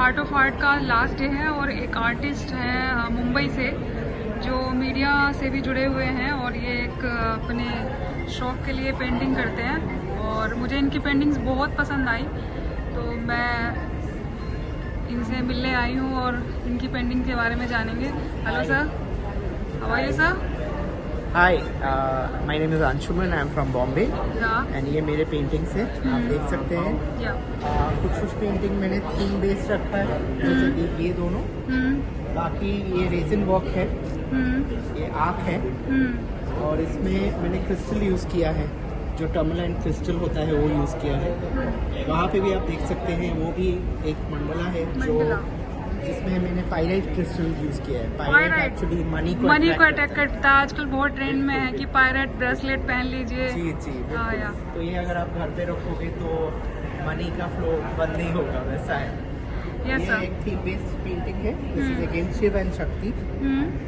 Heart of art का last day है और एक आर्टिस्ट हैं मुंबई से जो मीडिया से भी जुड़े हुए हैं और ये एक अपने शौक के लिए पेंटिंग करते हैं और मुझे इनकी पेंटिंग्स बहुत पसंद आई तो मैं इनसे मिलने आई हूँ और इनकी पेंटिंग के बारे में जानेंगे। Hello sir, how are you sir? Hi, my name is Anshuman, I am from Bombay and ये मेरे पेंटिंग्स हैं, आप देख सकते हैं। कुछ पेंटिंग मैंने थीम बेस्ड रखा है, जैसे कि ये दोनों, बाकी ये रेजिन वर्क है, ये आँख है और इसमें मैंने क्रिस्टल यूज़ किया है, जो टर्मलाइन क्रिस्टल होता है वो यूज़ किया है। वहाँ पे भी आप देख सकते हैं, वो भी एक मंडला है जो जिसमें मैंने पायराइट क्रिस्टल यूज़ किया है। पायराइट एक्चुअली मनी को अटैक करता है, आजकल बहुत ट्रेंड में है कि पायराइट ब्रेसलेट पहन लीजिए। जी जी बिल्कुल। तो ये अगर आप घर पे रखोगे तो मनी का फ्लो बंद नहीं होगा, वैसा है। Yes, ये एक थीम बेस्ड पेंटिंग है, this is against Shiva and Shakti.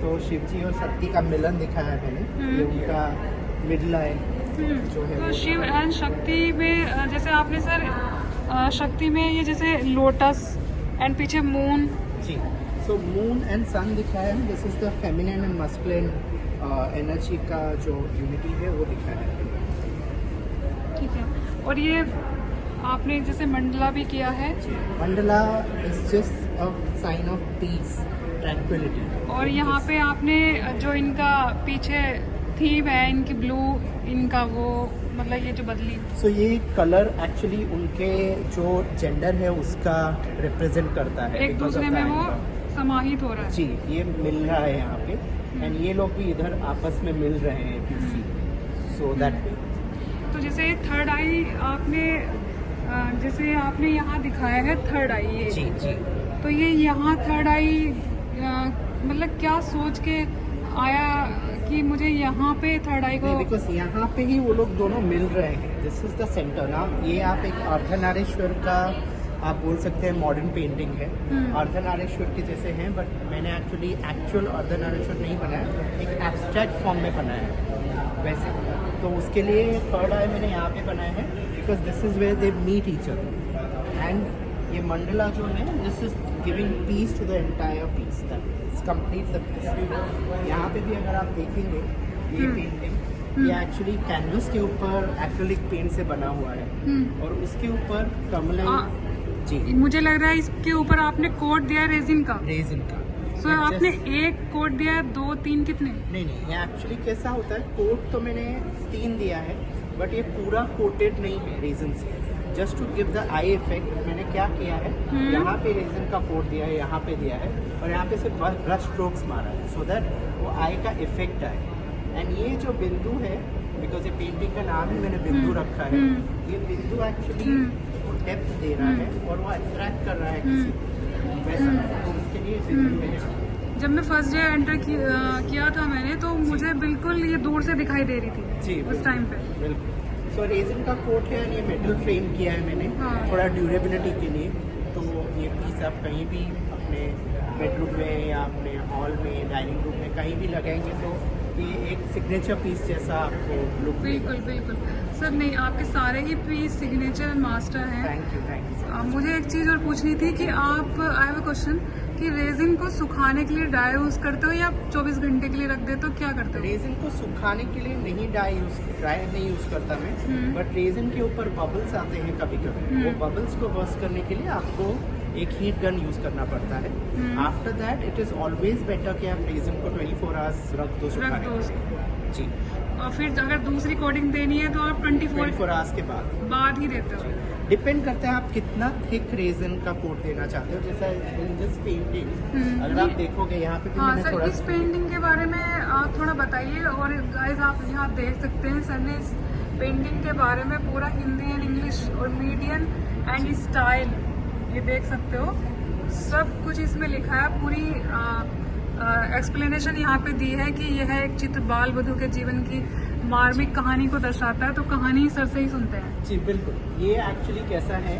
तो शिव जी और शक्ति का मिलन दिखाया है मैंने, ये उनका मिडला है जो है। तो शिव एंड शक्ति में जैसे आपने सर शक्ति में ये जैसे लोटस एंड पीछे मून, जी, सो मून एंड सन दिखाया है। This is the feminine and masculine energy का जो यूनिटी है वो दिखाया है। ठीक है, और ये आपने जैसे मंडला भी किया है। Mandala is just a sign of peace, tranquillity. और यहाँ पे आपने जो इनका पीछे थीम है, इनकी ब्लू, इनका वो मतलब ये जो बदली, सो ये कलर एक्चुअली उनके जो जेंडर है उसका रिप्रेजेंट करता है, एक दूसरे में वो समाहित हो रहा है। जी, ये मिल रहा है यहाँ पे एंड ये लोग भी इधर आपस में मिल रहे हैं, सो दैट वे। तो जैसे थर्ड आई आपने जैसे आपने यहाँ दिखाया है थर्ड आई, ये जी जी, तो ये यहाँ थर्ड आई मतलब क्या सोच के आया कि मुझे यहाँ पे थर्ड आई को, बिकॉज यहाँ पे ही वो लोग दोनों मिल रहे हैं। दिस इज द सेंटर ना। ये आप एक अर्धनारीश्वर का आप बोल सकते हैं मॉडर्न पेंटिंग है, अर्धनारीश्वर के जैसे हैं, बट मैंने एक्चुअल अर्धनारीश्वर नहीं बनाया, एक एब्स्ट्रैक्ट फॉर्म में बनाया है वैसे। तो उसके लिए थर्ड आई मैंने यहाँ पे बनाया है, because this is where they meet each other and ये मंडला जो है this is giving peace to the entire piece, that complete the piece. यहाँ पे भी अगर आप देखेंगे ये पेंटिंग, ये एक्चुअली कैनवस के ऊपर एक्रिलिक पेंट से बना हुआ है और उसके ऊपर टर्मलाइन। जी, मुझे लग रहा है इसके ऊपर आपने कोट दिया रेजिन का। सो आपने एक कोट दिया, 2 3 कितने? नहीं, ये एक्चुअली कैसा होता है, कोट तो मैंने 3 दिया है, बट ये पूरा कोटेड नहीं है रेजिन से। Just to give the eye effect मैंने क्या किया है, यहाँ पे रेजिन का कोट दिया है, यहाँ पे दिया है और यहाँ पे सिर्फ ब्रश स्ट्रोक्स मारा है, सो दैट वो आई का इफेक्ट आए। एंड ये जो बिंदु है, बिकॉज ये पेंटिंग का नाम ही मैंने बिंदु रखा है, ये बिंदु एक्चुअली डेप्थ दे रहा है और वो अट्रैक्ट कर रहा है किसी को, वैसा। तो उसके लिए बिंदु है। जब मैं फर्स्ट डे एंटर किया था मैंने, तो मुझे बिल्कुल ये दूर से दिखाई दे रही थी जी उस टाइम पे। बिल्कुल। सो रेजिन का कोट है, ये मेटल फ्रेम किया है मैंने, थोड़ा ड्यूरेबिलिटी के लिए। तो ये पीस आप कहीं भी अपने बेडरूम में या अपने हॉल में, डाइनिंग रूम में कहीं भी लगाएंगे तो ये एक सिग्नेचर पीस जैसा आपको लुक। बिल्कुल बिल्कुल सर, नहीं आपके सारे ही पीस सिग्नेचर मास्टर हैं। Thank you. मुझे एक चीज़ और पूछनी थी कि आप, आई हैव अ क्वेश्चन, कि रेजिन को सुखाने के लिए डाई यूज़ करते हो या 24 घंटे के लिए रख देते हो, क्या करते हो? रेजिन को सुखाने के लिए नहीं ड्राई नहीं यूज़ करता मैं, बट रेजिन के ऊपर बबल्स आते हैं कभी कभी, वो बबल्स को बर्स्ट करने के लिए आपको एक हीट गन यूज़ करना पड़ता है। After that it is always better कि आप रेजिन को 24 आवर्स रख दो सुखाने के लिए। जी, और फिर अगर दूसरी कोटिंग देनी है तो आप 24 आवर्स के बाद ही देते हो? डिपेंड करता है आप कितना थिक रेजिन का कोट देना चाहते हो। जैसा इन दिस पेंटिंग अगर आप देखोगे यहाँ पे हाँ मैंने सर, थोड़ा इस पेंटिंग के बारे में आप थोड़ा बताइए। और गाइस आप यहाँ देख सकते हैं, सर ने इस पेंटिंग के बारे में पूरा हिंदी एंड इंग्लिश और मीडियम एंड स्टाइल, ये देख सकते हो, सब कुछ इसमें लिखा है। पूरी एक्सप्लेनेशन यहाँ पे दी है कि यह एक चित्र बाल वधू के जीवन की मार्मिक कहानी को दर्शाता है। तो कहानी सर से ही सुनते हैं। जी बिल्कुल। ये एक्चुअली कैसा है,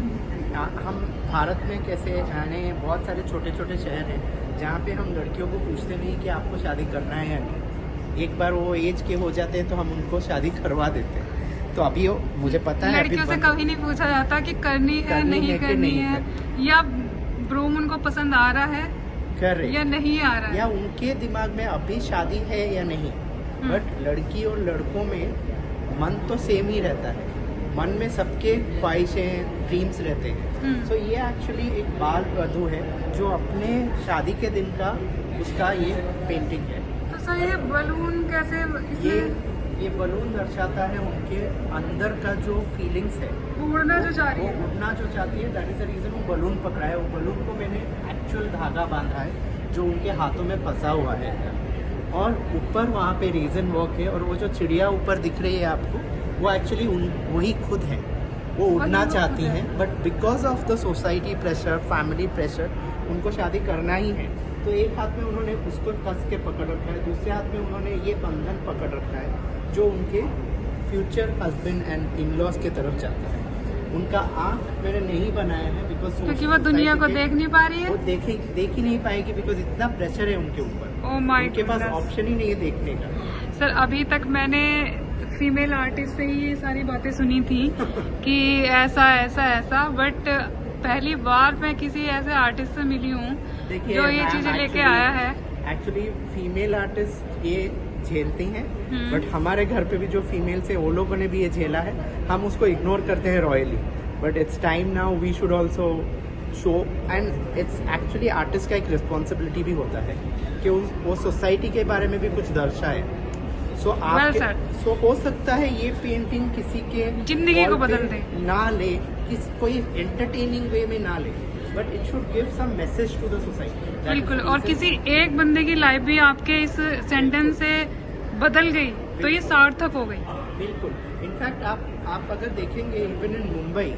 हम भारत में कैसे यानी बहुत सारे छोटे छोटे शहर हैं जहाँ पे हम लड़कियों को पूछते नहीं कि आपको शादी करना है या नहीं। एक बार वो एज के हो जाते हैं तो हम उनको शादी करवा देते हैं। तो अभी मुझे पता है लड़कियों से कभी नहीं पूछा जाता कि करनी है नहीं करनी है, या ग्रूम उनको पसंद आ रहा है करेक्ट, या नहीं आ रहा या है। उनके दिमाग में अभी शादी है या नहीं, बट लड़की और लड़कों में मन तो सेम ही रहता है, मन में सबके ख्वाहिशें ड्रीम्स रहते हैं। सो ये एक्चुअली एक बाल वधू है जो अपने शादी के दिन का उसका ये पेंटिंग है। तो सर ये बलून कैसे ये बलून दर्शाता है उनके अंदर का जो फीलिंग्स है, उड़ना जो चाह रही वो है। उड़ना जो चाहती है, दैट इज द रीजन वो बलून पकड़ा है। वो बलून को मैंने एक्चुअल धागा बांधा है जो उनके हाथों में फंसा हुआ है, और ऊपर वहाँ पे रीजन वर्क है, और वो जो चिड़िया ऊपर दिख रही है आपको, वो एक्चुअली वही खुद है, वो उड़ना चाहती हैं, but because of the society pressure, family pressure, उनको शादी करना ही है। तो एक हाथ में उन्होंने उसको कस के पकड़ रखा है, दूसरे हाथ में उन्होंने ये बंधन पकड़ रखा है जो उनके future husband and in laws के तरफ जाता है। उनका आँख मैंने नहीं बनाया है बिकॉज क्योंकि वो दुनिया को देख नहीं पा रही है। वो देख ही नहीं पाएगी बिकॉज इतना प्रेशर है उनके ऊपर। ओह माय उनके पास गॉड ऑप्शन ही नहीं है देखने का। सर, अभी तक मैंने फीमेल आर्टिस्ट से ही ये सारी बातें सुनी थी कि ऐसा ऐसा ऐसा, बट पहली बार मैं किसी ऐसे आर्टिस्ट से मिली हूँ देखिए, जो ये मैम, चीजें लेके actually- आया है। एक्चुअली फीमेल आर्टिस्ट ये झेलती हैं, हम्म। बट हमारे घर पे भी जो फीमेल्स है वो लोगों ने भी ये झेला है, हम उसको इग्नोर करते हैं royally, but it's time now we should also show, and it's actually artist का एक रिस्पॉन्सिबिलिटी भी होता है कि वो सोसाइटी के बारे में भी कुछ दर्शाए। सो Well said. सो हो सकता है ये पेंटिंग किसी के जिंदगी को wall पे बदल दे। ना ले, कोई एंटरटेनिंग वे में ना ले, but it should give some message to the society. बिल्कुल, और किसी एक बंदे की लाइफ भी आपके इस सेंटेंस से बदल गई तो ये सार्थक हो गई। बिल्कुल, इनफैक्ट आप अगर देखेंगे इवन इन मुंबई